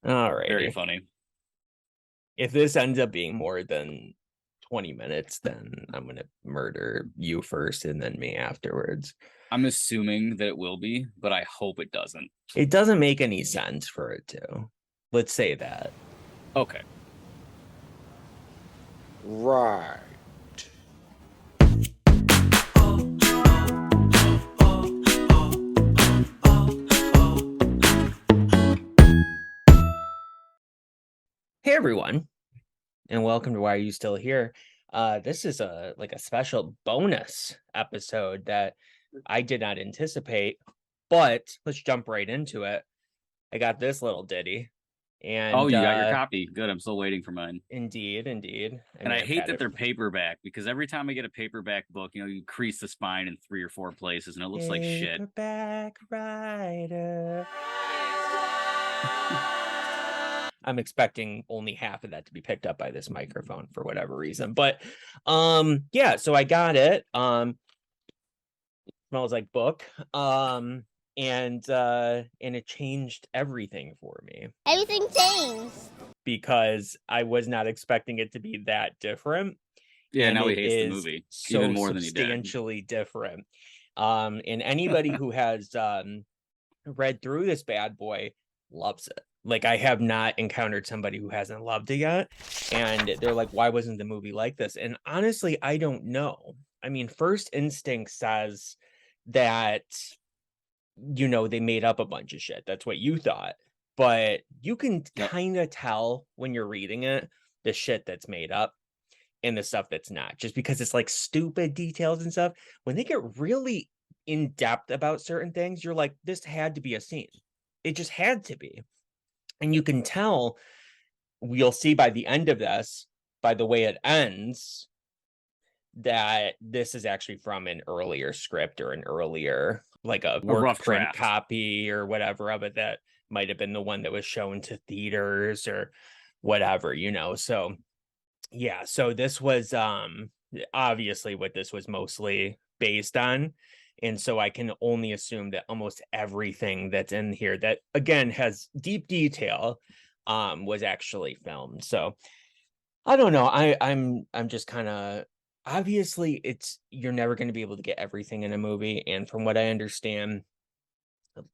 All right. Very funny. If this ends up being more than 20 minutes, then I'm going to murder you first and then me afterwards. I'm assuming that it will be, but I hope it doesn't. It doesn't make any sense for it to. Let's say that. Okay. Right. Hey everyone, and welcome to Why Are You Still Here? This is a special bonus episode that I did not anticipate, but let's jump right into it. I got this little ditty, Oh, and you got your copy. Good. I'm still waiting for mine. indeed. And I I've hate had that it they're paperback because every time I get a paperback book, you crease the spine in 3 or 4 places and it looks like shit. Paperback writer. I'm expecting only half of that to be picked up by this microphone for whatever reason. But yeah, so I got it. Smells like book. And it changed everything for me. Everything changed. Because I was not expecting it to be that different. Yeah, and now he it hates the is movie so even more than he did. substantially different. And anybody who has read through this bad boy loves it. Like, I have not encountered somebody who hasn't loved it yet. And they're like, why wasn't the movie like this? And honestly, I don't know. I mean, first instinct says that, they made up a bunch of shit. That's what you thought. But you can kind of tell when you're reading it, the shit that's made up and the stuff that's not, just because it's like stupid details and stuff. When they get really in depth about certain things, you're like, this had to be a scene. It just had to be. And you can tell, we'll see by the end of this, by the way it ends, that this is actually from an earlier script or an earlier, like a work print draft copy or whatever of it that might have been the one that was shown to theaters or whatever, So yeah, so this was obviously what this was mostly based on. And so I can only assume that almost everything that's in here that again has deep detail was actually filmed. So I don't know. I'm just kind of, obviously you're never going to be able to get everything in a movie. And from what I understand,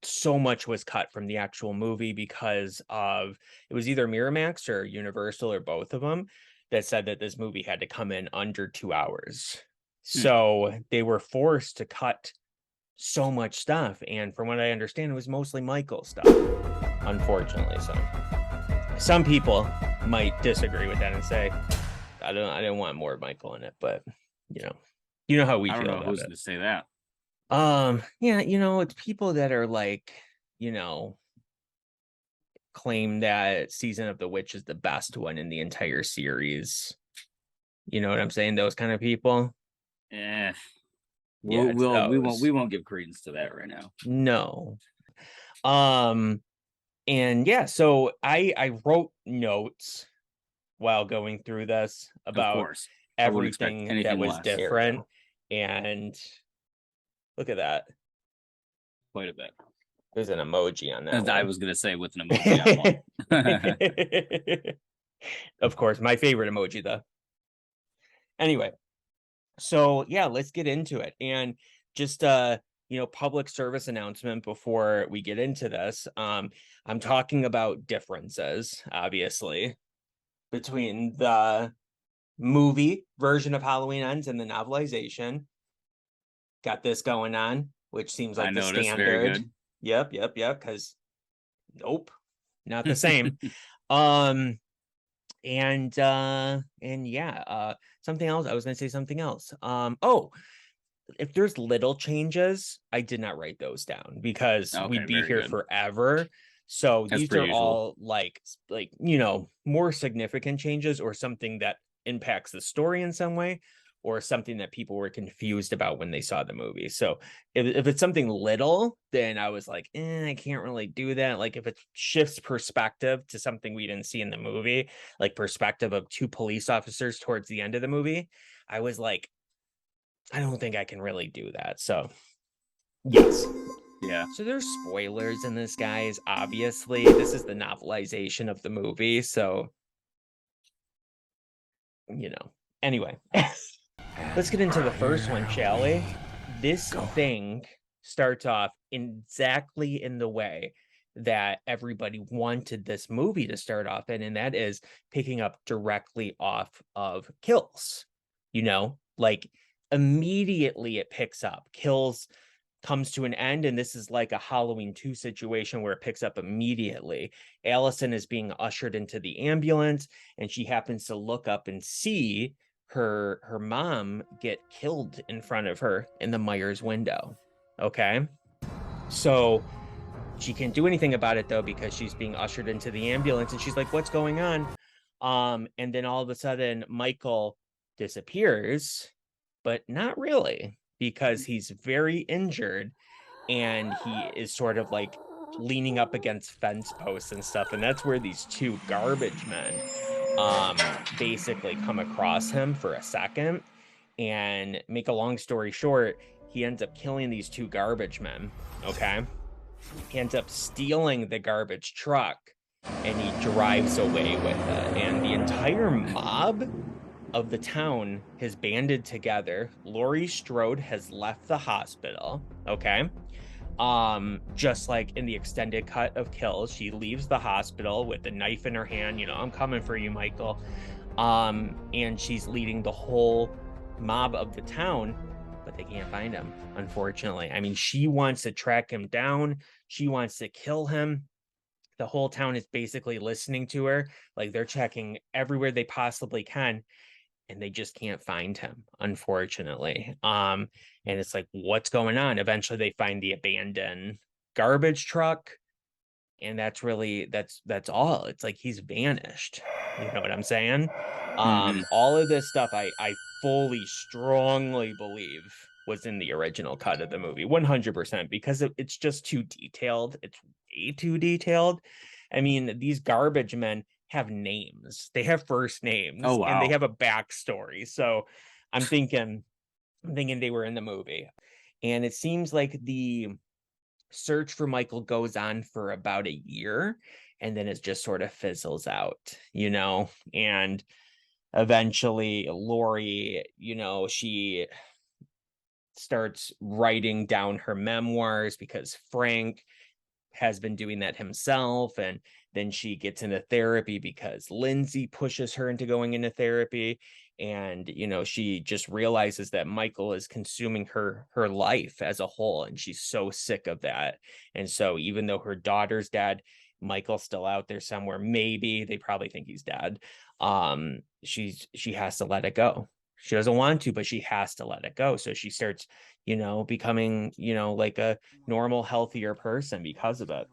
so much was cut from the actual movie because of, it was either Miramax or Universal or both of them that said that this movie had to come in under 2 hours. So they were forced to cut so much stuff. And from what I understand, it was mostly Michael stuff, unfortunately. So some people might disagree with that and say, I didn't want more Michael in it, but you know how we I don't feel know about who's it. going to say that. Yeah, it's people that are like, claim that Season of the Witch is the best one in the entire series. You know what I'm saying? Those kind of people. Yeah, we won't give credence to that right now. No. And yeah, so I wrote notes while going through this about everything that was different. And look at that. Quite a bit. There's an emoji on that. I was going to say with an emoji on one. Of course, my favorite emoji, though. Anyway, so yeah, let's get into it. And just public service announcement before we get into this. I'm talking about differences, obviously, between the movie version of Halloween Ends and the novelization. Got this going on, which seems like the standard. Very good. Yep. Because nope, not the same. And yeah, something else. I was gonna say something else. If there's little changes, I did not write those down because we'd be here forever. So these are all like more significant changes or something that impacts the story in some way, or something that people were confused about when they saw the movie. So if it's something little, then I was like, I can't really do that. Like if it shifts perspective to something we didn't see in the movie, like perspective of 2 police officers towards the end of the movie, I was like, I don't think I can really do that. So yes. Yeah. So there's spoilers in this, guys. Obviously, this is the novelization of the movie, so you know. Anyway, let's get into the first one, shall we? This thing starts off exactly in the way that everybody wanted this movie to start off in, and that is picking up directly off of Kills. Like immediately it picks up. Kills comes to an end, and this is like a Halloween 2 situation where it picks up immediately. Allison is being ushered into the ambulance, and she happens to look up and see her mom get killed in front of her in the Myers window. Okay? So she can't do anything about it though because she's being ushered into the ambulance and she's like, "What's going on?" And then all of a sudden Michael disappears, but not really because he's very injured and he is sort of like leaning up against fence posts and stuff, and that's where these two garbage men basically come across him for a second. And make a long story short, he ends up killing these two garbage men. Okay, he ends up stealing the garbage truck and he drives away with it, and the entire mob of the town has banded together. Laurie Strode has left the hospital. Okay, just like in the extended cut of Kills, she leaves the hospital with a knife in her hand, "I'm coming for you, Michael." And she's leading the whole mob of the town, but they can't find him, unfortunately. I mean, she wants to track him down, she wants to kill him. The whole town is basically listening to her, like they're checking everywhere they possibly can, and they just can't find him, unfortunately. And it's like, what's going on? Eventually they find the abandoned garbage truck, and that's all. It's like he's vanished. You know what I'm saying? Hmm. All of this stuff I fully strongly believe was in the original cut of the movie, 100%, because it's just too detailed. It's way too detailed. I mean, these garbage men have names. They have first Oh names and they wow. have a backstory. So I'm thinking they were in the movie. And it seems like the search for Michael goes on for about a year and then it just sort of fizzles out, and eventually Lori, she starts writing down her memoirs because Frank has been doing that himself. And then she gets into therapy because Lindsay pushes her into going into therapy. And she just realizes that Michael is consuming her life as a whole, and she's so sick of that. And so even though her daughter's dead, Michael's still out there somewhere. Maybe they probably think he's dead. She has to let it go. She doesn't want to, but she has to let it go. So she starts becoming like a normal, healthier person because of it.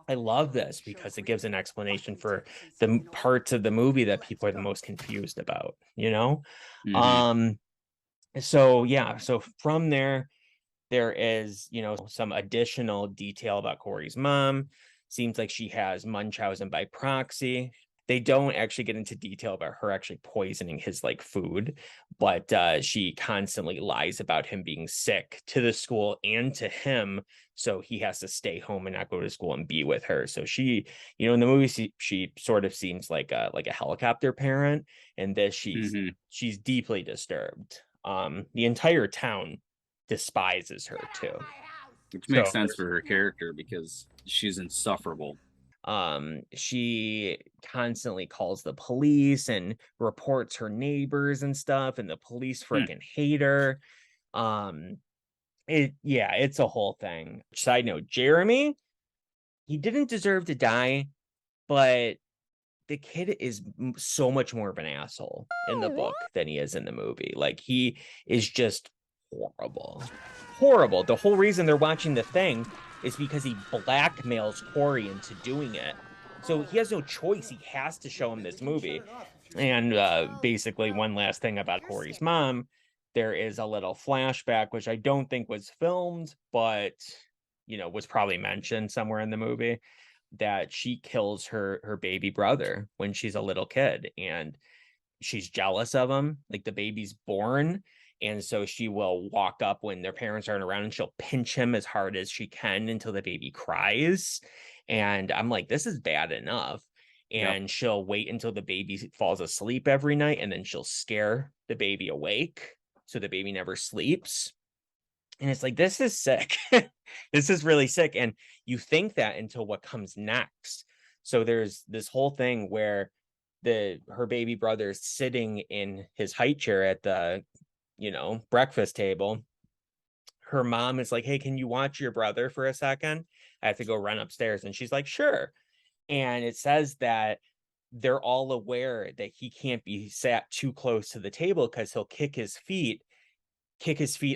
I love this because it gives an explanation for the parts of the movie that people are the most confused about. Hmm. Um, so yeah, so from there is, some additional detail about Corey's mom. Seems like she has Munchausen by proxy. They don't actually get into detail about her actually poisoning his like food, but she constantly lies about him being sick to the school and to him. So he has to stay home and not go to school and be with her. So she, in the movie, she sort of seems like a helicopter parent, and this Hmm. she's deeply disturbed. The entire town despises her too. Which makes So sense for her character because she's insufferable. she constantly calls the police and reports her neighbors and stuff, and the police Hmm. freaking hate her. Um, it's a whole thing. Side note, Jeremy, he didn't deserve to die, but the kid is so much more of an asshole in the book than he is in the movie. Like he is just horrible. Horrible. The whole reason they're watching the thing is because he blackmails Corey into doing it. So he has no choice. He has to show him this movie. And basically, one last thing about Corey's mom, there is a little flashback, which I don't think was filmed, but was probably mentioned somewhere in the movie, that she kills her baby brother when she's a little kid, and she's jealous of him. Like the baby's born And so she will walk up when their parents aren't around and she'll pinch him as hard as she can until the baby cries. And I'm like, this is bad enough. Yep. And she'll wait until the baby falls asleep every night, and then she'll scare the baby awake so the baby never sleeps. And it's like, this is sick. This is really sick. And you think that until what comes next. So there's this whole thing where her baby brother is sitting in his high chair at the, breakfast table. Her mom is like, hey, can you watch your brother for a second? I have to go run upstairs. And she's like, sure. And it says that they're all aware that he can't be sat too close to the table because he'll kick his feet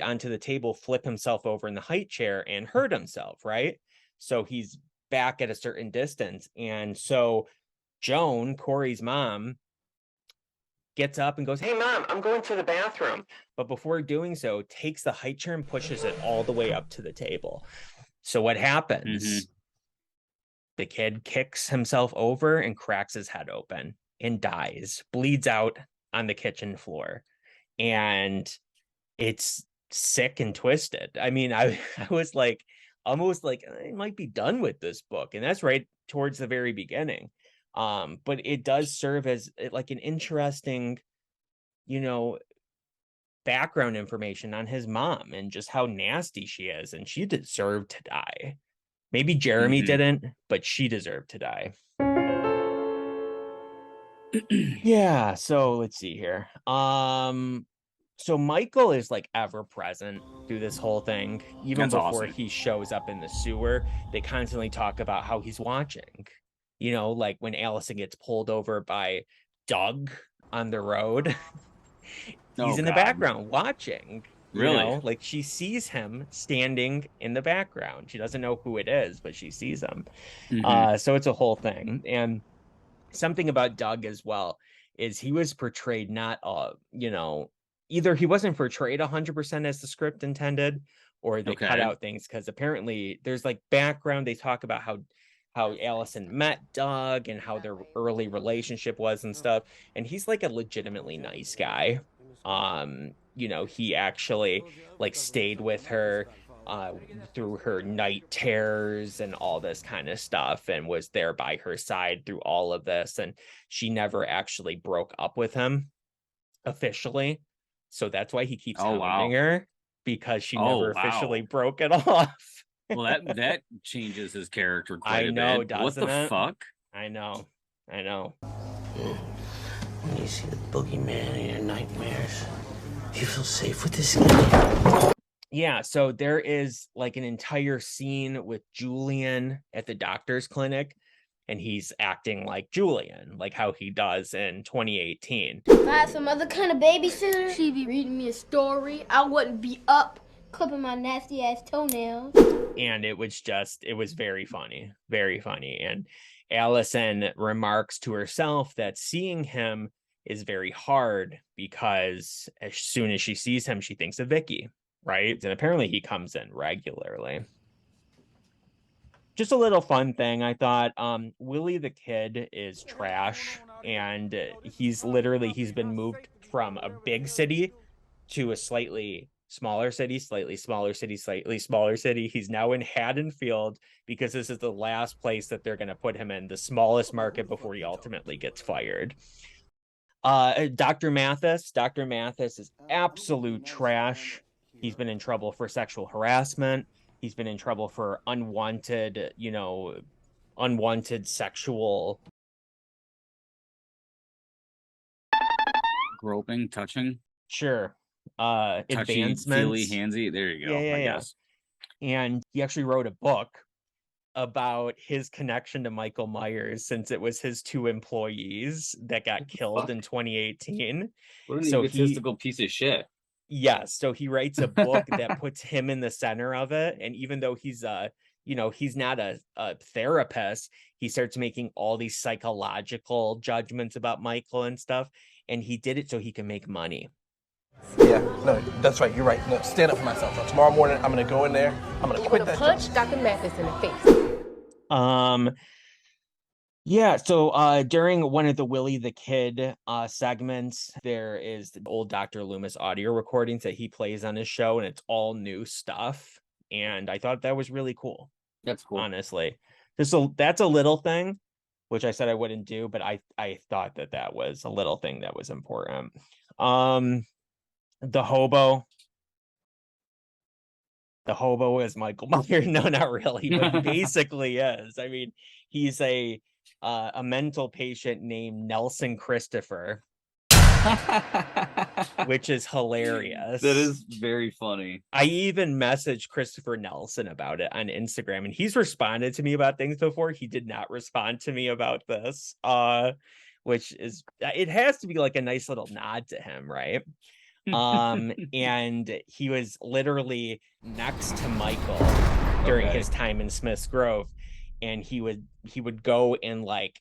onto the table, flip himself over in the high chair and hurt himself, right? So he's back at a certain distance. And so Joan, Corey's mom, gets up and goes, hey, Mom, I'm going to the bathroom. But before doing so, takes the high chair and pushes it all the way up to the table. So what happens? The kid kicks himself over and cracks his head open and dies, bleeds out on the kitchen floor. And it's sick and twisted. I mean, I was like, almost like, I might be done with this book. And that's right towards the very beginning. But it does serve as like an interesting, background information on his mom and just how nasty she is. And she deserved to die. Maybe Jeremy didn't, but she deserved to die. Yeah, so let's see here. So Michael is like ever present through this whole thing. Even That's before awesome. he shows up in the sewer, they constantly talk about how he's watching. Like when Allison gets pulled over by Doug on the road, he's in the background watching. Really? Like she sees him standing in the background. She doesn't know who it is, but she sees him. So it's a whole thing. And something about Doug as well is he was portrayed not either he wasn't portrayed 100% as the script intended, or they cut out things, because apparently there's like background. They talk about how Allison met Doug and how their early relationship was and stuff, and he's like a legitimately nice guy. He actually like stayed with her through her night terrors and all this kind of stuff, and was there by her side through all of this, and she never actually broke up with him officially. So that's why he keeps hounding her, because she never officially broke it off. Well, that changes his character quite a bit. What the fuck? I know. When you see the boogeyman in your nightmares, you feel safe with this guy. Yeah, so there is like an entire scene with Julian at the doctor's clinic, and he's acting like Julian, like how he does in 2018. If I had some other kind of babysitter, she'd be reading me a story. I wouldn't be up clipping my nasty ass toenails. And it was very funny, very funny. And Allison remarks to herself that seeing him is very hard, because as soon as she sees him, she thinks of Vicky, right? And apparently he comes in regularly. Just a little fun thing, I thought. Willie the Kid is trash, and he's been moved from a big city to a slightly smaller city, slightly smaller city, slightly smaller city. He's now in Haddonfield because this is the last place that they're going to put him in, the smallest market, before he ultimately gets fired. Dr. Mathis is absolute trash. He's been in trouble for sexual harassment. He's been in trouble for unwanted sexual groping, touching. Sure. Touchy, Advancements. feely, handsy. There you go. I guess. And he actually wrote a book about his connection to Michael Myers, since it was his two employees that got killed in 2018. What an egotistical piece of shit. Yes, so he writes a book that puts him in the center of it, and even though he's he's not a therapist, he starts making all these psychological judgments about Michael and stuff, and he did it so he can make money. Yeah, no, that's right. You're right. No, stand up for myself. Now, tomorrow morning, I'm gonna go in there. I'm gonna quit that. Punch Dr. Mathis in the face. Yeah, so during one of the Willie the Kid segments, there is the old Dr. Loomis audio recordings that he plays on his show, and it's all new stuff. And I thought that was really cool, That's cool. honestly. So that's a little thing, which I said I wouldn't do, but I thought that was a little thing that was important. The hobo. The hobo is Michael Myers. No, not really, but he basically is. I mean, he's a mental patient named Nelson Christopher, which is hilarious. That is very funny. I even messaged Christopher Nelson about it on Instagram, and he's responded to me about things before. He did not respond to me about this, which is, it has to be like a nice little nod to him, right? And he was literally next to Michael during his time in Smith's Grove, and he would go and, like,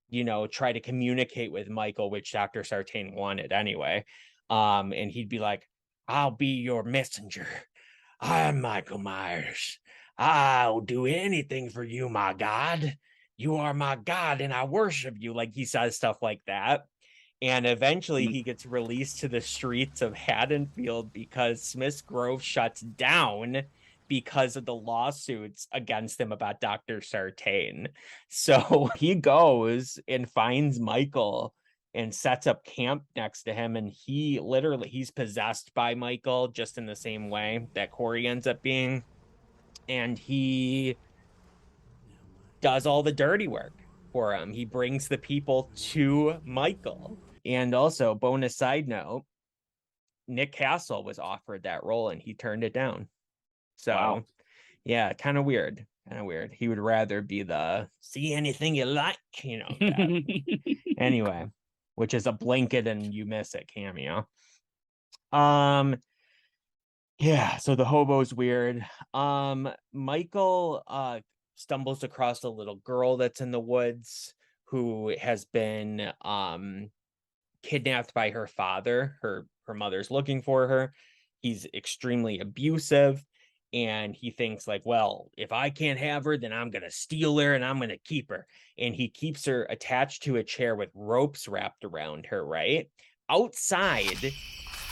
you know, try to communicate with Michael, which Dr. Sartain wanted anyway. And he'd be like, "I'll be your messenger. I'm Michael Myers. I'll do anything for you, my God. You are my God, and I worship you." Like, he says stuff like that. And eventually he gets released to the streets of Haddonfield because Smith's Grove shuts down because of the lawsuits against him about Dr. Sartain. So he goes and finds Michael and sets up camp next to him. And he's possessed by Michael, just in the same way that Corey ends up being. And he does all the dirty work for him. He brings the people to Michael. And also, bonus side note, Nick Castle was offered that role and he turned it down. So, wow. Yeah, kind of weird. He would rather be the see anything you like, you know. Anyway, which is a blanket and you miss it cameo. Yeah, so the hobo's weird. Michael stumbles across a little girl that's in the woods who has been kidnapped by her father. Her mother's looking for her. He's extremely abusive, and he thinks, like, well, if I can't have her, then I'm gonna steal her and I'm gonna keep her. And he keeps her attached to a chair with ropes wrapped around her, right outside.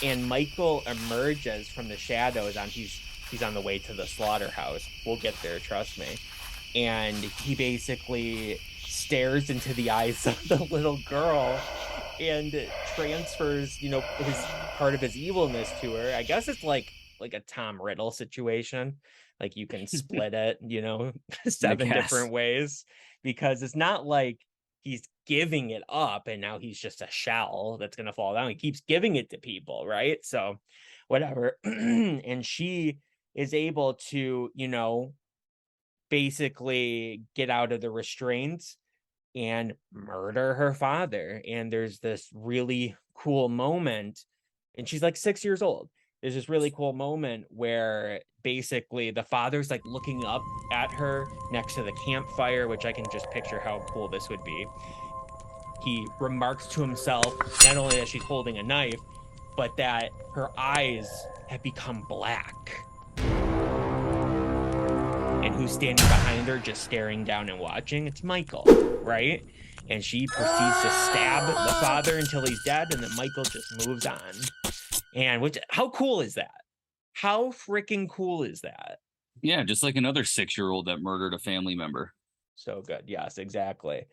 And Michael emerges from the shadows he's on the way to the slaughterhouse. We'll get there, trust me. And he basically stares into the eyes of the little girl and transfers, you know, his part of his evilness to her. I guess it's like a Tom Riddle situation. Like, you can split it, you know, 7 different ways, because it's not like he's giving it up and now he's just a shell that's going to fall down. He keeps giving it to people, right? So whatever. And she is able to, you know, basically get out of the restraints and murder her father. And there's this really cool moment, and she's like 6 years old. There's this really cool moment where basically the father's like looking up at her next to the campfire, which I can just picture how cool this would be. He remarks to himself, not only that she's holding a knife, but that her eyes have become black. And who's standing behind her, just staring down and watching? It's Michael, right? And she proceeds to stab the father until he's dead, and then Michael just moves on. And how cool is that? How freaking cool is that? Yeah, just like another 6-year-old that murdered a family member. So good. Yes, exactly.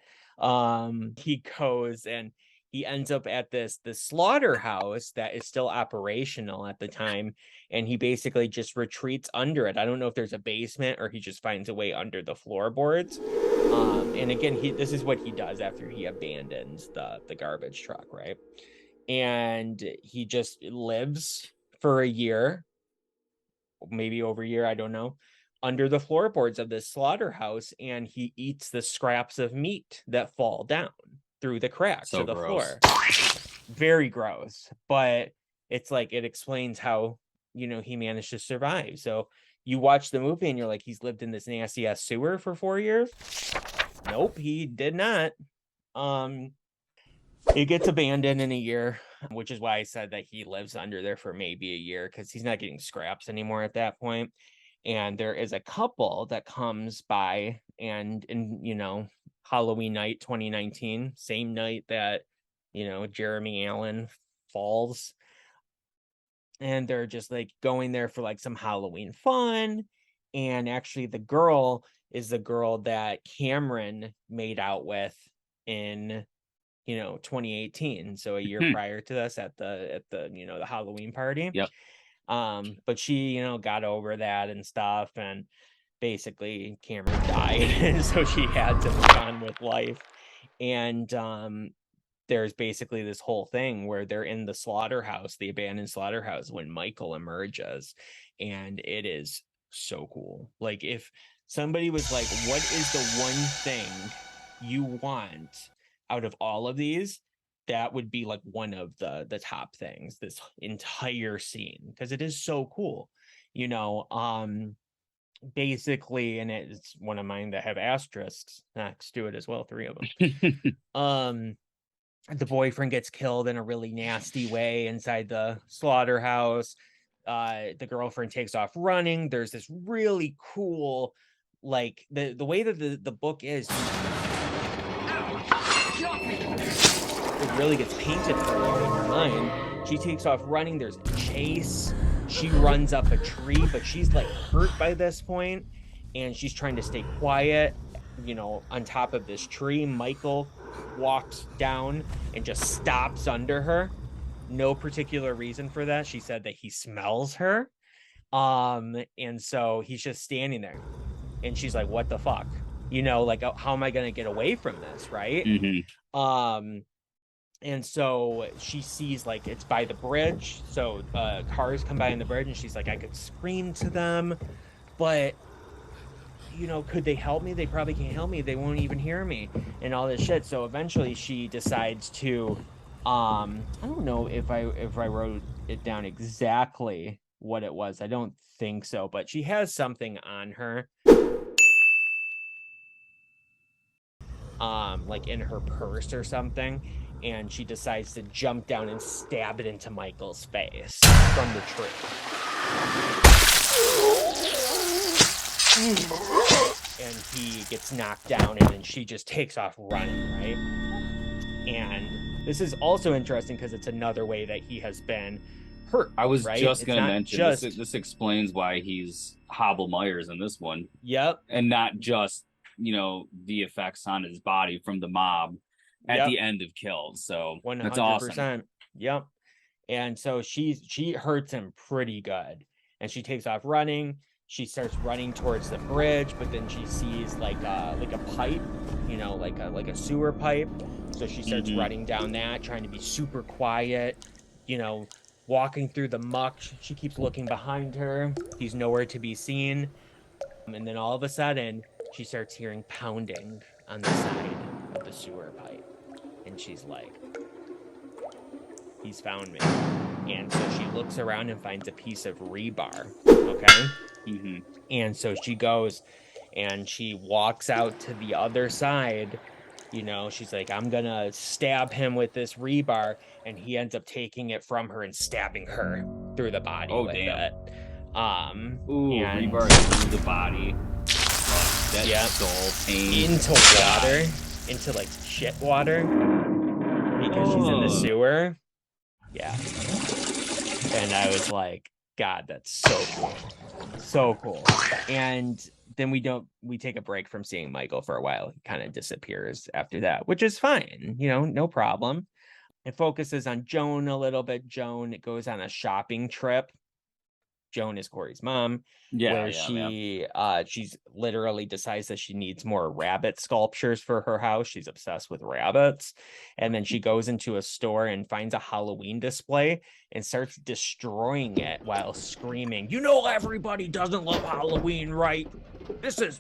He goes and he ends up at the slaughterhouse that is still operational at the time, and he basically just retreats under it. I don't know if there's a basement or he just finds a way under the floorboards. And again, this is what he does after he abandons the garbage truck, right? And he just lives for a year, maybe over a year, I don't know, under the floorboards of this slaughterhouse, and he eats the scraps of meat that fall down through the cracks of the floor. Very gross, but it's like, it explains how, you know, he managed to survive. So you watch the movie and you're like, he's lived in this nasty ass sewer for 4 years. Nope, he did not. It gets abandoned in a year, which is why I said that he lives under there for maybe a year, because he's not getting scraps anymore at that point. And there is a couple that comes by and you know, Halloween night 2019, same night that, Jeremy Allen falls. And they're just like going there for like some Halloween fun. And actually the girl is the girl that Cameron made out with in 2018, so a year prior to this at the the Halloween party. Yep. But she got over that and stuff, and basically Cameron died, and so she had to move on with life. And there's basically this whole thing where they're in the slaughterhouse, the abandoned slaughterhouse, when Michael emerges, and it is so cool. Like, if somebody was like, what is the one thing you want out of all of these, that would be like one of the top things, this entire scene, because it is so cool. Basically, and it's one of mine that have asterisks next to it as well, 3 of them. The boyfriend gets killed in a really nasty way inside the slaughterhouse. The girlfriend takes off running. There's this really cool, like, the way that the book is, it really gets painted for you in your mind. She takes off running. There's a chase. She runs up a tree, but she's like hurt by this point, and she's trying to stay quiet, on top of this tree. Michael walks down and just stops under her. No particular reason for that. She said that he smells her. And so he's just standing there, and she's like, what the fuck? Like, how am I gonna get away from this, right? And so she sees, like, it's by the bridge, so cars come by on the bridge, and she's like, I could scream to them, but could they help me? They probably can't help me. They won't even hear me, and all this shit. So eventually she decides to, I don't know if I wrote it down exactly what it was. I don't think so, but she has something on her, like in her purse or something, and she decides to jump down and stab it into Michael's face from the tree. And he gets knocked down, and then she just takes off running, right? And this is also interesting because it's another way that he has been hurt. I was right? just going to mention this explains why he's Hobble Myers in this one. Yep. And not just, the effects on his body from the mob at the end of Kills. So 100%. that's awesome. Yep. And so she hurts him pretty good, and she takes off running. She starts running towards the bridge, but then she sees like a pipe, like a sewer pipe. So she starts running down that, trying to be super quiet, walking through the muck. She keeps looking behind her. He's nowhere to be seen. And then all of a sudden, she starts hearing pounding on the side of the sewer pipe. And she's like, he's found me. And so she looks around and finds a piece of rebar. Okay? And so she goes and she walks out to the other side. She's like, I'm gonna stab him with this rebar, and he ends up taking it from her and stabbing her through the body with it. Rebar through the body. That's so pain. Into water, into like shit water, because she's in the sewer. Yeah. And I was like, God, that's so cool. So cool. And then we take a break from seeing Michael for a while. He kind of disappears after that, which is fine, no problem. It focuses on Joan a little bit. Joan goes on a shopping trip. Joan is Corey's mom, where she's literally decides that she needs more rabbit sculptures for her house. She's obsessed with rabbits. And then she goes into a store and finds a Halloween display and starts destroying it while screaming, everybody doesn't love Halloween, right? This is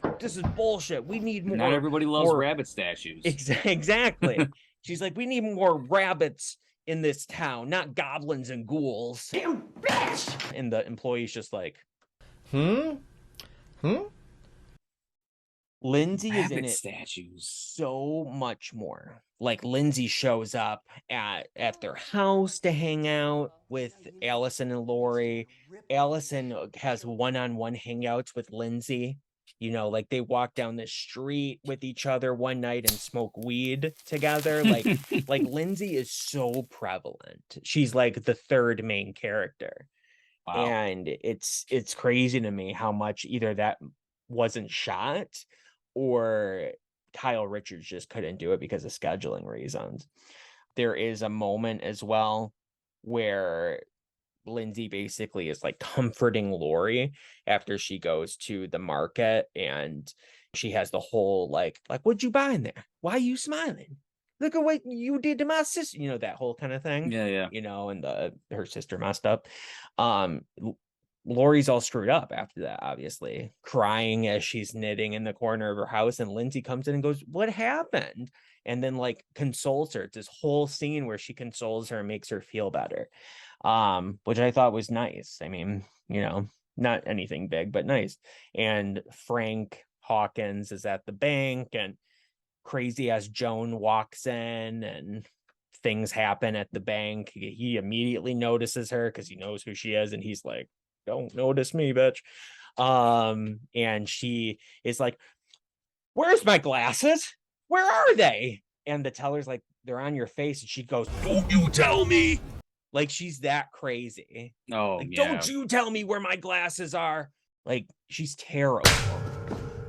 bullshit. We need more. Not everybody loves rabbit statues. Exactly. She's like, we need more rabbits in this town, not goblins and ghouls. Damn bitch! And the employee's just like, Lindsay is in it statues so much more. Like, Lindsay shows up at their house to hang out with Allison and Lori. Allison has one-on-one hangouts with Lindsay You know, like they walk down the street with each other one night and smoke weed together. Like Lindsay is so prevalent. She's like the third main character. Wow. And it's crazy to me how much either that wasn't shot or Kyle Richards just couldn't do it because of scheduling reasons. There is a moment as well where Lindsay basically is like comforting Lori after she goes to the market, and she has the whole like what'd you buy in there? Why are you smiling? Look at what you did to my sister, you know, that whole kind of thing. Yeah. You know, and her sister messed up. Lori's all screwed up after that, obviously, crying as she's knitting in the corner of her house, and Lindsay comes in and goes, "What happened?" And then like consoles her. It's this whole scene where she consoles her and makes her feel better. Which I thought was nice. I mean, you know, not anything big, but nice. And Frank Hawkins is at the bank, and crazy ass Joan walks in, and things happen at the bank. He immediately notices her because he knows who she is, and he's like, "Don't notice me, bitch." And she is like, "Where's my glasses? Where are they?" And the teller's like, "They're on your face." And she goes, "Don't you tell me." Like, she's that crazy. Oh, like, yeah. "Don't you tell me where my glasses are." Like, she's terrible.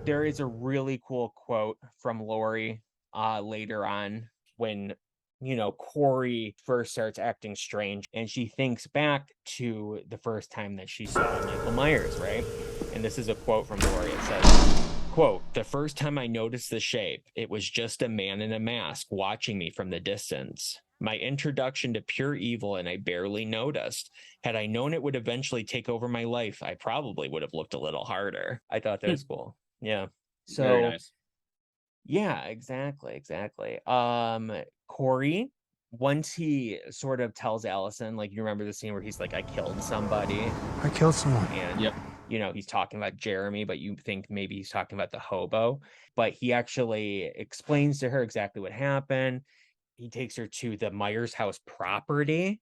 There is a really cool quote from Lori later on when, you know, Corey first starts acting strange, and she thinks back to the first time that she saw Michael Myers, right? And this is a quote from Lori. It says, quote, "The first time I noticed the shape, it was just a man in a mask watching me from the distance. My introduction to pure evil, and I barely noticed. Had I known it would eventually take over my life, I probably would have looked a little harder." I thought that was cool. Yeah. So Very nice. yeah, exactly. Corey, once he sort of tells Allison, like, you remember the scene where he's like, "I killed somebody." I killed someone. And Yep. you know, he's talking about Jeremy, but you think maybe he's talking about the hobo. But he actually explains to her exactly what happened. He takes her to the Myers house property,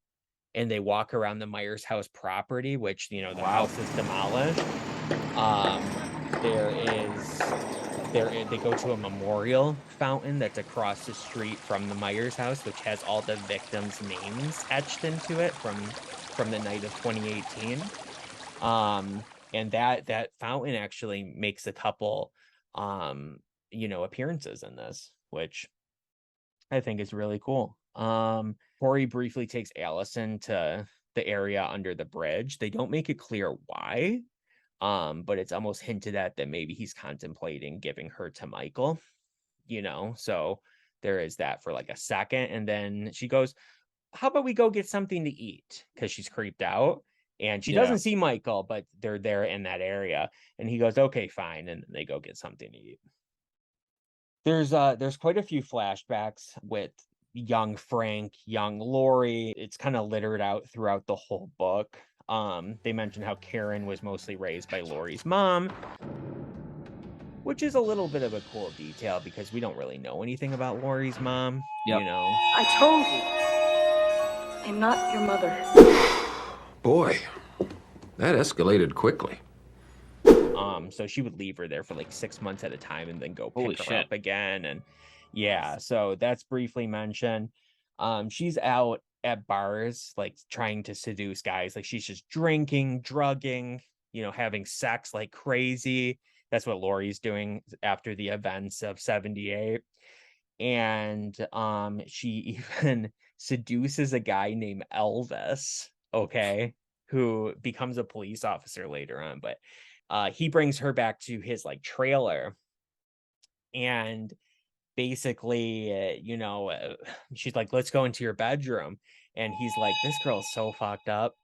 and they walk around the Myers house property, which, you know, the house is demolished. They go to a memorial fountain that's across the street from the Myers house, which has all the victims' names etched into it from the night of 2018. And that fountain actually makes a couple you know, appearances in this, which I think is really cool. Corey briefly takes Allison to the area under the bridge. They don't make it clear why, but it's almost hinted at that maybe he's contemplating giving her to Michael, you know. So there is that for like a second, and then she goes, "How about we go get something to eat?" Because she's creeped out, and she doesn't see Michael, but they're there in that area, and he goes, "Okay, fine," and they go get something to eat. There's quite a few flashbacks with young Frank, young Lori. It's kind of littered out throughout the whole book. They mention how Karen was mostly raised by Lori's mom, which is a little bit of a cool detail because we don't really know anything about Lori's mom. Yep. You know, I told you, I'm not your mother. Boy, that escalated quickly. So she would leave her there for like 6 months at a time and then go Holy pick her shit. up again. And yeah, so that's briefly mentioned. She's out at bars, like trying to seduce guys. Like she's just drinking, drugging, you know, having sex like crazy. That's what Lori's doing after the events of 78. And she even seduces a guy named Elvis, okay, who becomes a police officer later on. But he brings her back to his like trailer, and basically, you know, she's like, "Let's go into your bedroom," and he's like, "This girl's so fucked up."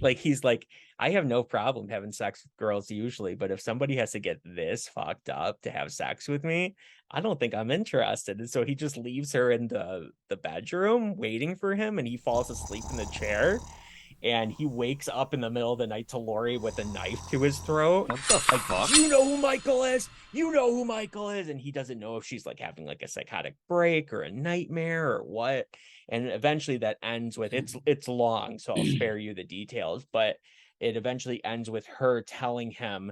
Like he's like, "I have no problem having sex with girls usually, but if somebody has to get this fucked up to have sex with me, I don't think I'm interested." And so he just leaves her in the bedroom waiting for him, and he falls asleep in the chair. and he wakes up in the middle of the night to Lori with a knife to his throat. What the Like, fuck? you know who Michael is? You know who Michael is? And he doesn't know if she's like having like a psychotic break or a nightmare or what. And eventually that ends with it's long, so I'll spare you the details, but it eventually ends with her telling him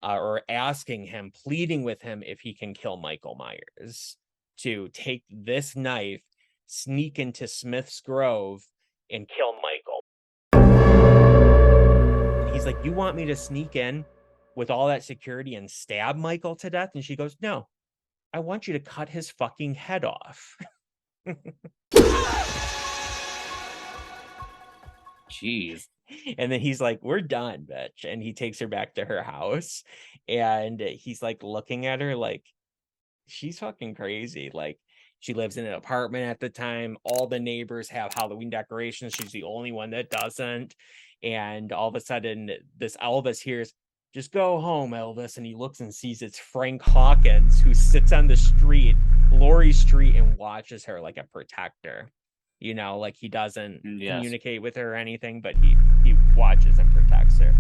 or asking him, pleading with him if he can kill Michael Myers, to take this knife, sneak into Smith's Grove, and kill Michael. And he's like, you want me to sneak in with all that security and stab Michael to death? And she goes, no, I want you to cut his fucking head off. Jeez. And then he's like, we're done, bitch. And he takes her back to her house. And he's like looking at her like, she's fucking crazy. Like, she lives in an apartment at the time. All the neighbors have Halloween decorations. She's the only one that doesn't. And all of a sudden, this Elvis hears, just go home, Elvis. And he looks and sees it's Frank Hawkins, who sits on the street, Lori Street, and watches her like a protector. You know, like he doesn't communicate with her or anything, but he watches and protects her.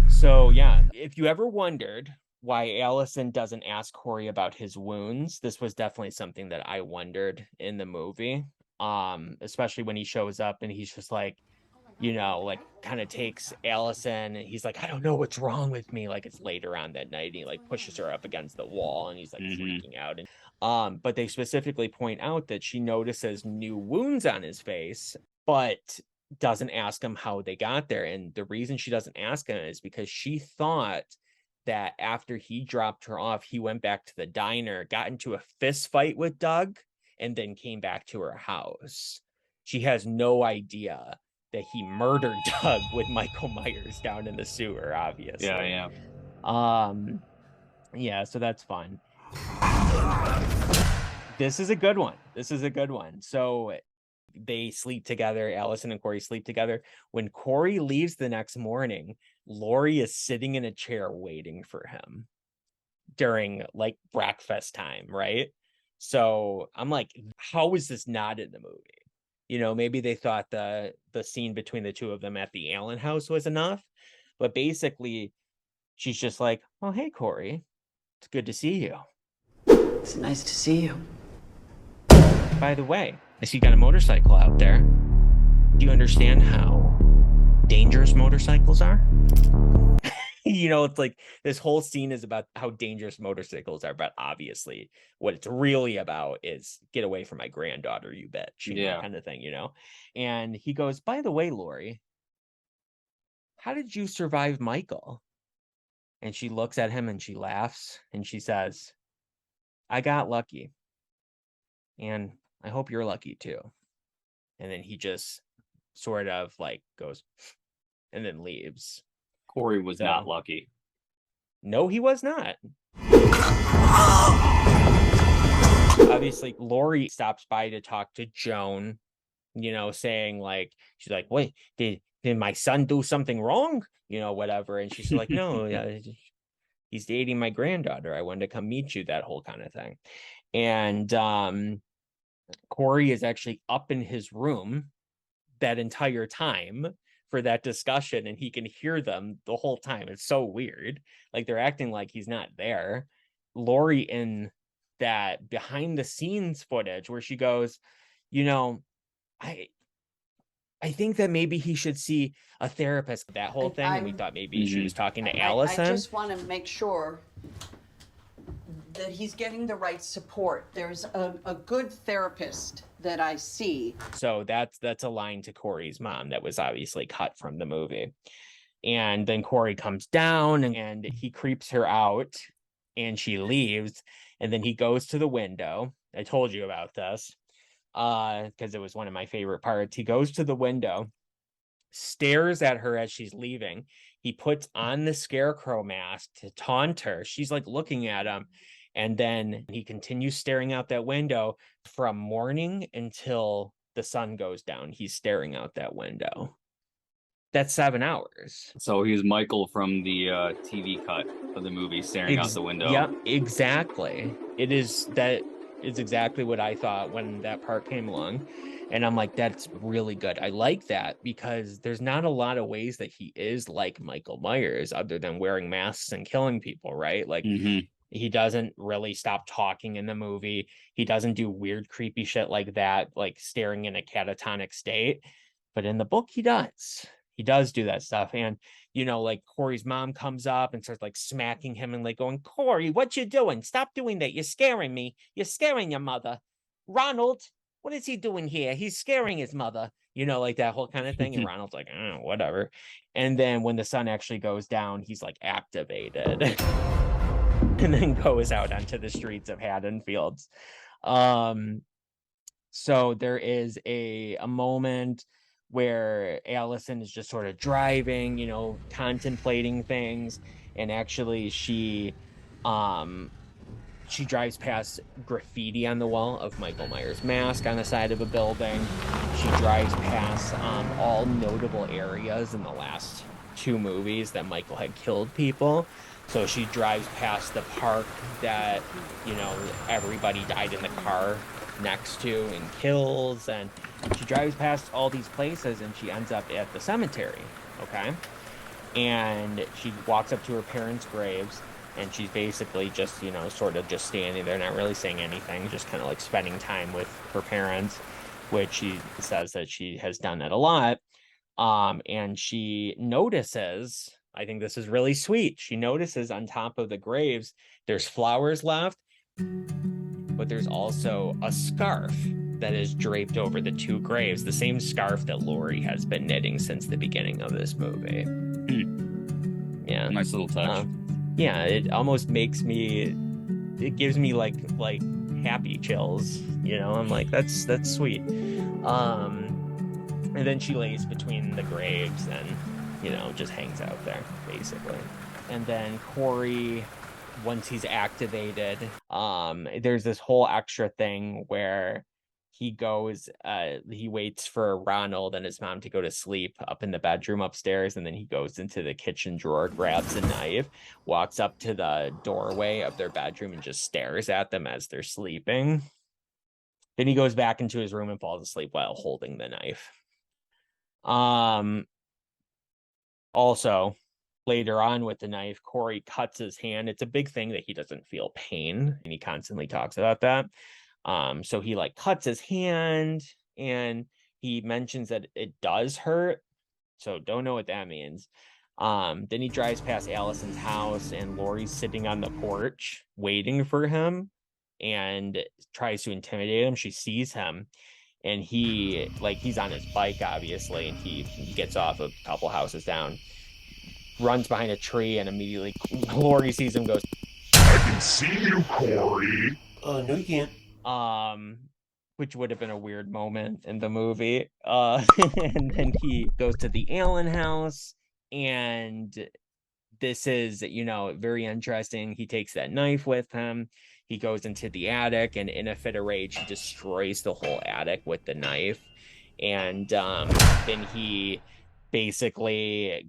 So yeah, if you ever wondered why Allison doesn't ask Corey about his wounds, this was definitely something that I wondered in the movie. Especially when he shows up and he's just like, you know, like kind of takes Allison and he's like, I don't know what's wrong with me. Like, it's later on that night, and he like pushes her up against the wall and he's like freaking out. And but they specifically point out that she notices new wounds on his face, but doesn't ask him how they got there. And the reason she doesn't ask him is because she thought that after he dropped her off, he went back to the diner, got into a fist fight with Doug, and then came back to her house. She has no idea that he murdered Doug with Michael Myers down in the sewer, obviously. Yeah. Yeah, so that's fun. This is a good one. So they sleep together. Allison and Corey sleep together. When Corey leaves the next morning, Lori is sitting in a chair waiting for him during like breakfast time, right? So I'm like, how is this not in the movie? You know, maybe they thought the scene between the two of them at the Allen house was enough. But basically, she's just like, oh, hey, Corey, it's good to see you. It's nice to see you. By the way, I see you got a motorcycle out there. Do you understand how dangerous motorcycles are? You know, it's like this whole scene is about how dangerous motorcycles are, but obviously what it's really about is get away from my granddaughter, you bitch, you know, kind of thing, you know? And he goes, by the way, Lori, how did you survive Michael? And she looks at him and she laughs and she says, I got lucky. And I hope you're lucky too. And then he just sort of like goes and then leaves. Corey was not lucky. No, he was not. Obviously, Lori stops by to talk to Joan, you know, saying like, she's like, wait, did my son do something wrong? You know, whatever. And she's like, no, he's dating my granddaughter. I wanted to come meet you, that whole kind of thing. And Corey is actually up in his room that entire time for that discussion, and he can hear them the whole time. It's so weird. Like, they're acting like he's not there. Lori in that behind the scenes footage where she goes, you know, I think that maybe he should see a therapist, that whole thing. And we thought maybe she was talking to Allison. I just want to make sure that he's getting the right support. There's a good therapist that I see. So that's a line to Corey's mom that was obviously cut from the movie. And then Corey comes down and he creeps her out and she leaves. And then he goes to the window. I told you about this because it was one of my favorite parts. He goes to the window, stares at her as she's leaving. He puts on the scarecrow mask to taunt her. She's like looking at him. And then he continues staring out that window from morning until the sun goes down. He's staring out that window. That's 7 hours. So he's Michael from the TV cut of the movie, staring out the window. Yep, exactly. That is exactly what I thought when that part came along. And I'm like, that's really good. I like that because there's not a lot of ways that he is like Michael Myers other than wearing masks and killing people, right? Like he doesn't really stop talking in the movie. He doesn't do weird, creepy shit like that, like staring in a catatonic state. But in the book, he does. He does do that stuff. And, you know, like Corey's mom comes up and starts like smacking him and like going, Corey, what you doing? Stop doing that. You're scaring me. You're scaring your mother. Ronald, what is he doing here? He's scaring his mother, you know, like that whole kind of thing. And Ronald's like, whatever. And then when the sun actually goes down, he's like activated and then goes out onto the streets of Haddonfields. So there is a moment where Allison is just sort of driving, you know, contemplating things, and actually she drives past graffiti on the wall of Michael Myers' mask on the side of a building. She drives past all notable areas in the last 2 movies that Michael had killed people. So she drives past the park that, you know, everybody died in the car next to and kills, and she drives past all these places and she ends up at the cemetery, okay? And she walks up to her parents' graves, and she's basically just, you know, sort of just standing there, not really saying anything, just kind of like spending time with her parents, which she says that she has done it a lot. And she notices, I think this is really sweet, she notices on top of the graves, there's flowers left, but there's also a scarf that is draped over the 2 graves, the same scarf that Laurie has been knitting since the beginning of this movie. Yeah. Nice little touch. Yeah, it almost makes me, it gives me like happy chills, you know. I'm like, that's sweet. And then she lays between the graves and, you know, just hangs out there basically. And then Corey, once he's activated, there's this whole extra thing where he goes, he waits for Ronald and his mom to go to sleep up in the bedroom upstairs, and then he goes into the kitchen drawer, grabs a knife, walks up to the doorway of their bedroom and just stares at them as they're sleeping. Then he goes back into his room and falls asleep while holding the knife. Also, later on with the knife, Corey cuts his hand. It's a big thing that he doesn't feel pain, and he constantly talks about that. So he like cuts his hand, and he mentions that it does hurt. So don't know what that means. Then he drives past Allison's house, and Laurie's sitting on the porch waiting for him and tries to intimidate him. She sees him, and he's on his bike, obviously, and he gets off a couple houses down, runs behind a tree, and immediately Laurie sees him, goes, I can see you, Corey. No, you can't. Which would have been a weird moment in the movie. And then he goes to the Allen house, and this is, you know, very interesting. He takes that knife with him. He goes into the attic, and in a fit of rage, he destroys the whole attic with the knife. And then he basically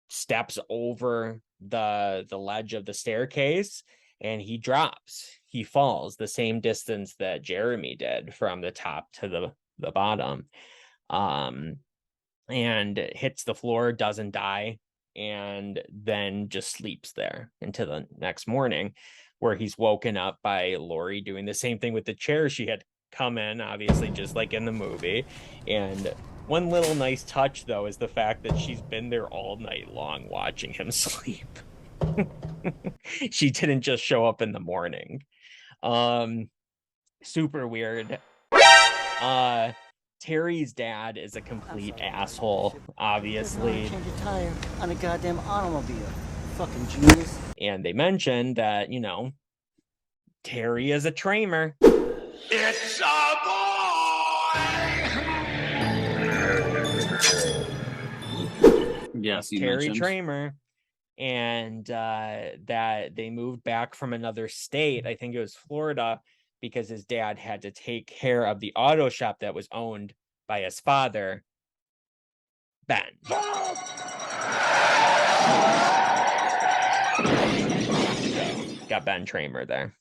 steps over the ledge of the staircase, and he drops. He falls the same distance that Jeremy did from the top to the bottom, and hits the floor, doesn't die, and then just sleeps there until the next morning, where he's woken up by Laurie doing the same thing with the chair she had come in, obviously, just like in the movie. And one little nice touch, though, is the fact that she's been there all night long watching him sleep. She didn't just show up in the morning. Super weird. Terry's dad is a complete asshole, obviously. Change a tire on a goddamn automobile. Fucking genius. And they mentioned that, you know, Terry is a Tramer. It's a boy! Yes, you Terry mentioned. Tramer. And that they moved back from another state, I think it was Florida, because his dad had to take care of the auto shop that was owned by his father, Ben. Got Ben Tramer there,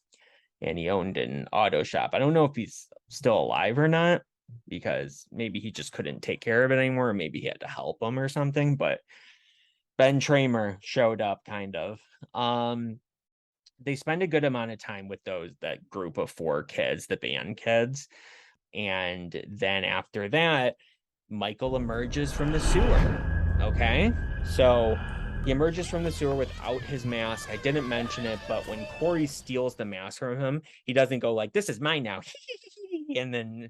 and he owned an auto shop. I don't know if he's still alive or not, because maybe he just couldn't take care of it anymore, or maybe he had to help him or something. But Ben Tramer showed up, kind of. They spend a good amount of time with that group of 4 kids, the band kids. And then after that, Michael emerges from the sewer. Okay. So he emerges from the sewer without his mask. I didn't mention it, but when Corey steals the mask from him, he doesn't go like, "This is mine now," and then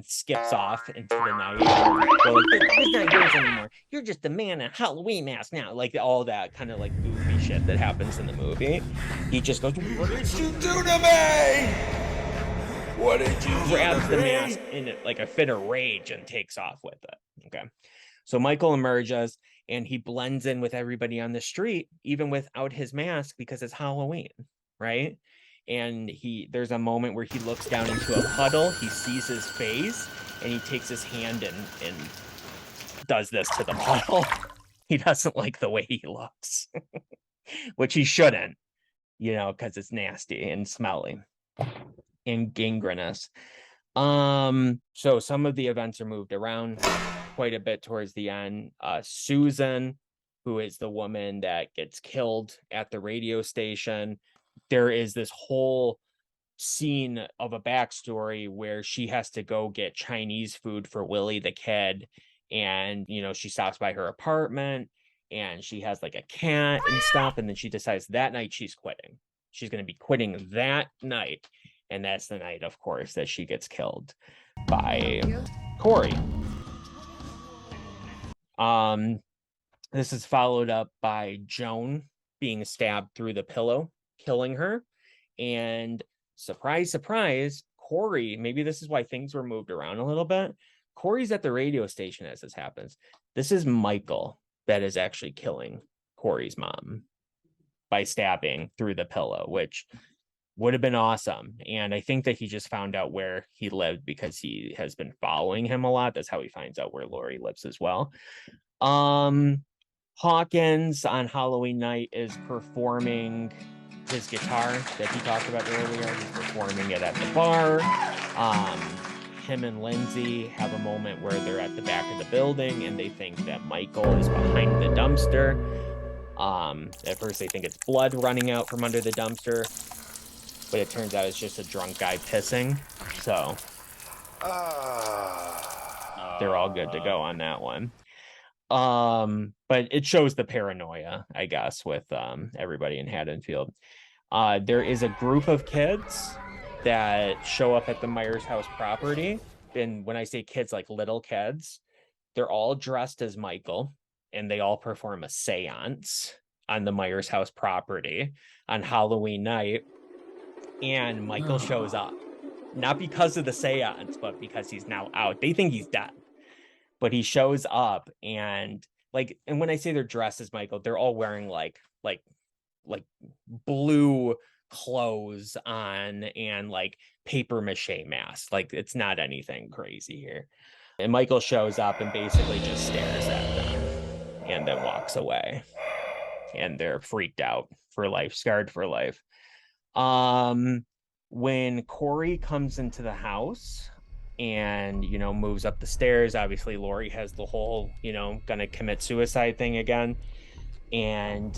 skips off into the night. Go like, "It's not yours anymore. You're just the man in a Halloween mask now." Like all that kind of like goofy shit that happens in the movie. He just goes, "What did you do to me? What did you do?" Grabs the mask in like a fit of rage and takes off with it. Okay. So Michael emerges and he blends in with everybody on the street, even without his mask, because it's Halloween, right? And there's a moment where he looks down into a puddle, he sees his face, and he takes his hand and does this to the puddle. He doesn't like the way he looks, which he shouldn't, because it's nasty and smelly and gangrenous. So some of the events are moved around quite a bit towards the end. Susan, who is the woman that gets killed at the radio station, there is this whole scene of a backstory where she has to go get Chinese food for Willie the kid. And, she stops by her apartment and she has like a cat and stuff. And then she decides that night she's quitting. She's going to be quitting that night. And that's the night, of course, that she gets killed by Corey. This is followed up by Joan being stabbed through the pillow, killing her. And surprise, surprise, Corey, maybe this is why things were moved around a little bit. Corey's at the radio station as this happens. This is Michael that is actually killing Corey's mom by stabbing through the pillow, which would have been awesome. And I think that he just found out where he lived because he has been following him a lot. That's how he finds out where Laurie lives as well. Hawkins on Halloween night is performing his guitar that he talked about earlier. He's performing it at the bar. Him and Lindsay have a moment where they're at the back of the building and they think that Michael is behind the dumpster. At first they think it's blood running out from under the dumpster, but it turns out it's just a drunk guy pissing. So they're all good to go on that one. But it shows the paranoia, I guess, with everybody in Haddonfield. There is a group of kids that show up at the Myers house property. And when I say kids, like little kids, they're all dressed as Michael and they all perform a seance on the Myers house property on Halloween night. And Michael shows up, not because of the seance, but because he's now out. They think he's dead, but he shows up and when I say they're dressed as Michael, they're all wearing like blue clothes on and like paper mache masks. Like it's not anything crazy here. And Michael shows up and basically just stares at them and then walks away. And they're freaked out for life, scarred for life. When Corey comes into the house and, moves up the stairs, obviously Laurie has the whole, gonna commit suicide thing again. And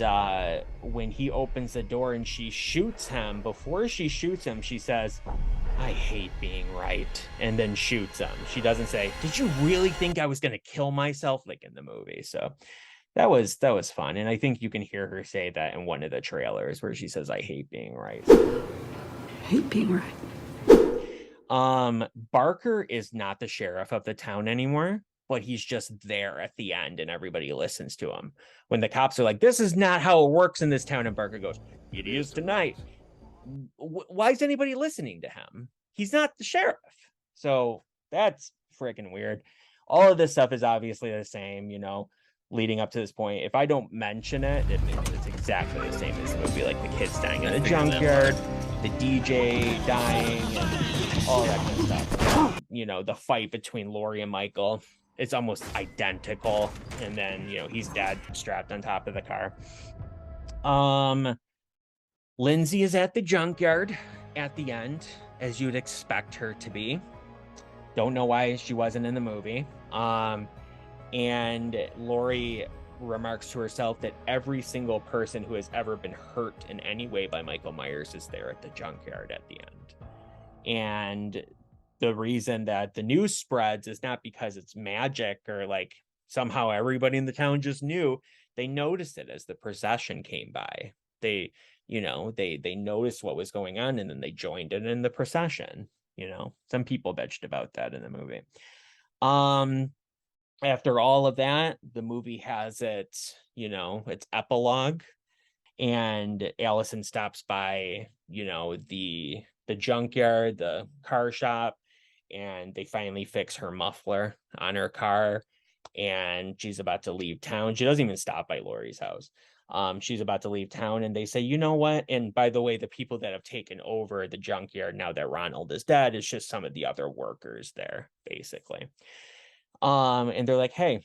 when he opens the door and she shoots him, before she shoots him, she says, "I hate being right," and then shoots him. She doesn't say, "Did you really think I was gonna kill myself?" like in the movie. So that was fun. And I think you can hear her say that in one of the trailers where she says, "I hate being right." I hate being right. Barker is not the sheriff of the town anymore, but he's just there at the end and everybody listens to him. When the cops are like, "This is not how it works in this town," and Barker goes, "It is tonight." Why is anybody listening to him? He's not the sheriff. So that's freaking weird. All of this stuff is obviously the same, leading up to this point. If I don't mention it, it's exactly the same as the movie, like the kids dying in the junkyard, the DJ dying, and all that kind of stuff. The fight between Laurie and Michael, it's almost identical. And then, he's dead, strapped on top of the car. Lindsay is at the junkyard at the end, as you'd expect her to be. Don't know why she wasn't in the movie. And Laurie remarks to herself that every single person who has ever been hurt in any way by Michael Myers is there at the junkyard at the end. And the reason that the news spreads is not because it's magic or like somehow everybody in the town just knew. They noticed it as the procession came by. They noticed what was going on, and then they joined it in the procession. Some people bitched about that in the movie. After all of that, the movie has its epilogue, and Allison stops by, the junkyard, the car shop, and they finally fix her muffler on her car, and she's about to leave town. She doesn't even stop by Laurie's house. She's about to leave town, and they say, you know what? And by the way, the people that have taken over the junkyard now that Ronald is dead, it's just some of the other workers there, basically. And they're like, hey,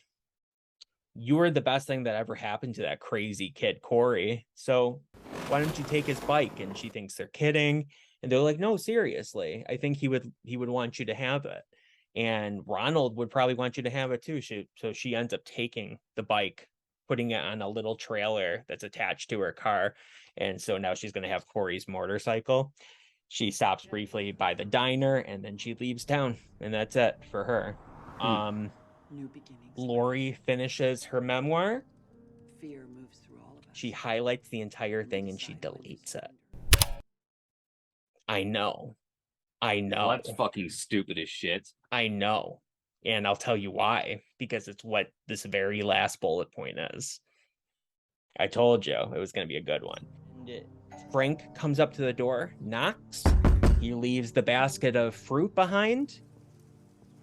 you were the best thing that ever happened to that crazy kid, Corey. So why don't you take his bike? And she thinks they're kidding. And they're like, no, seriously, I think he would want you to have it. And Ronald would probably want you to have it too. So she ends up taking the bike, putting it on a little trailer that's attached to her car. And so now she's going to have Corey's motorcycle. She stops briefly by the diner, and then she leaves town. And that's it for her. New beginnings. Laurie finishes her memoir. Fear moves through all of us. She highlights the entire thing and she deletes it. I know. Well, that's fucking stupid as shit. I know. And I'll tell you why. Because it's what this very last bullet point is. I told you it was going to be a good one. And Frank comes up to the door, knocks. He leaves the basket of fruit behind.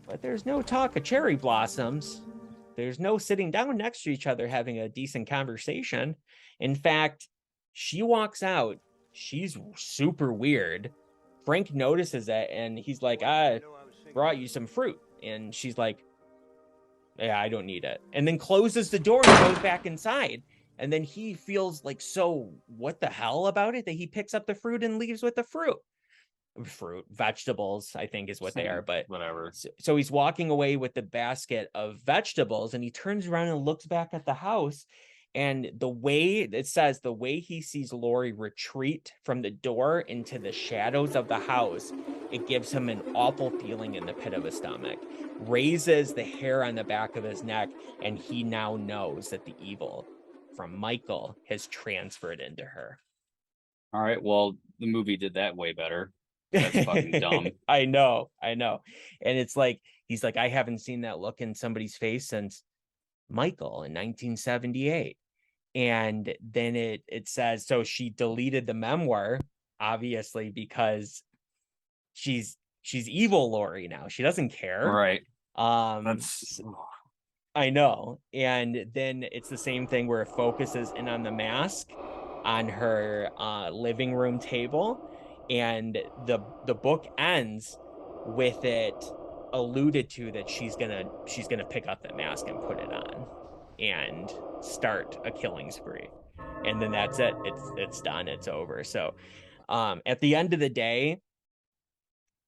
But there's no talk of cherry blossoms. There's no sitting down next to each other having a decent conversation. In fact, she walks out. She's super weird. Frank notices it, and he's like, I brought you some fruit. And she's like, yeah, I don't need it. And then closes the door and goes back inside. And then he feels like so what the hell about it that he picks up the fruit and leaves with the fruit. Vegetables, I think is what they are, but whatever. So he's walking away with the basket of vegetables, and he turns around and looks back at the house, and the way he sees Laurie retreat from the door into the shadows of the house, it gives him an awful feeling in the pit of his stomach, raises the hair on the back of his neck, and he now knows that the evil from Michael has transferred into her. All right, well, the movie did that way better. That's fucking dumb. I know. And it's like, he's like, I haven't seen that look in somebody's face since Michael in 1978. And then it says, so she deleted the memoir, obviously, because she's evil Laurie now. She doesn't care. Right. I know. And then it's the same thing where it focuses in on the mask on her living room table. And the book ends with it alluded to that she's gonna pick up the mask and put it on and start a killing spree. And then that's it. It's done. It's over. So at the end of the day,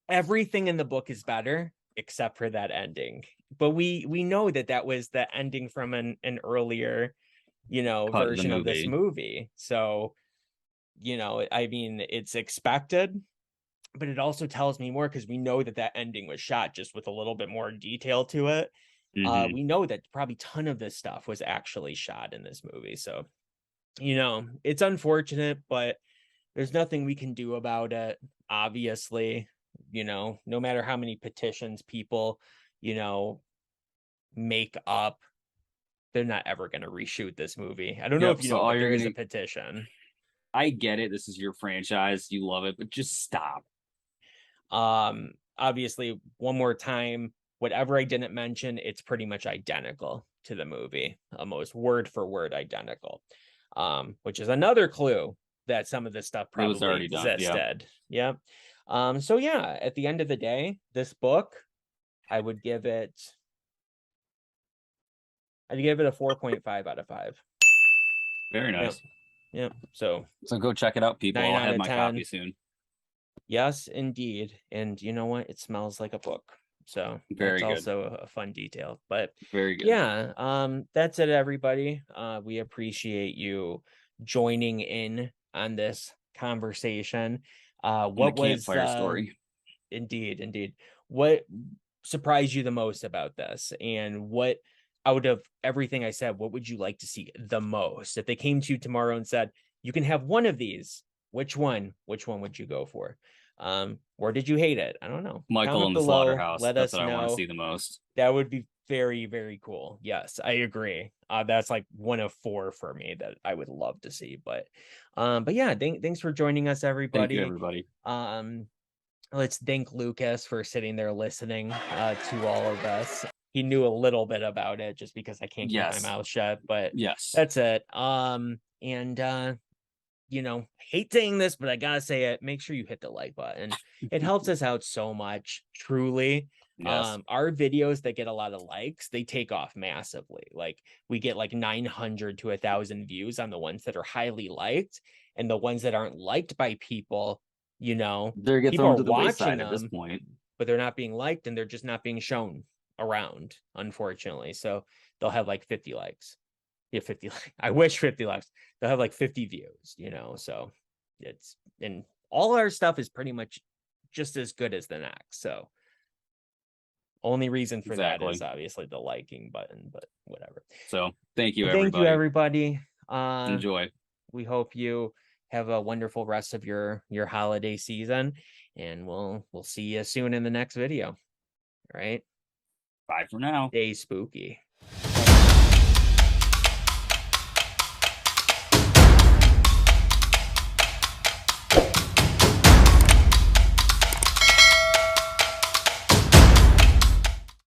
everything in the book is better except for that ending. But we know that was the ending from an earlier, version of this movie. So I mean, it's expected, but it also tells me more because we know that ending was shot just with a little bit more detail to it. Mm-hmm. We know that probably a ton of this stuff was actually shot in this movie. So, it's unfortunate, but there's nothing we can do about it. Obviously, no matter how many petitions people, make up, they're not ever going to reshoot this movie. I don't know if you know, but there is a petition. I get it. This is your franchise. You love it, but just stop. Obviously, one more time, whatever I didn't mention, it's pretty much identical to the movie, almost word for word identical, which is another clue that some of this stuff probably existed. Yeah. So yeah, at the end of the day, this book, I would give it a 4.5 out of 5. Very nice. Yeah. So go check it out, people. I'll have my copy soon. Yes, indeed. And you know what? It smells like a book. So Very that's good. also a fun detail. But Very good. yeah, that's it, everybody. We appreciate you joining in on this conversation. What was campfire story? Indeed. What surprised you the most about this, and what out of everything I said, what would you like to see the most? If they came to you tomorrow and said you can have one of these, which one would you go for? Or did you hate it? I don't know. Michael Comment in the below, slaughterhouse. let That's us what I want to know. see the most. That would be very, very cool. Yes, I agree. That's like one of 4 for me that I would love to see. But yeah, thanks for joining us, everybody. Thank you, everybody. Let's thank Lucas for sitting there listening to all of us. He knew a little bit about it just because I can't keep my mouth shut, but yes, that's it. You know, hate saying this, but I gotta say it. Make sure you hit the like button. It helps us out so much, truly. Yes. Our videos that get a lot of likes, they take off massively. Like we get like 900 to 1,000 views on the ones that are highly liked, and the ones that aren't liked by people, you know, They get people thrown are to the watching wayside them at this point, but they're not being liked, and they're just not being shown around, unfortunately. So they'll have like 50 likes. Yeah, 50. I wish 50 likes. They'll have like 50 views, you know. So it's, and all our stuff is pretty much just as good as the next. So only reason for that is obviously the liking button, but whatever. So thank you, Thank you, everybody. Enjoy. We hope you have a wonderful rest of your holiday season, and we'll see you soon in the next video. All right. Bye for now. Stay spooky.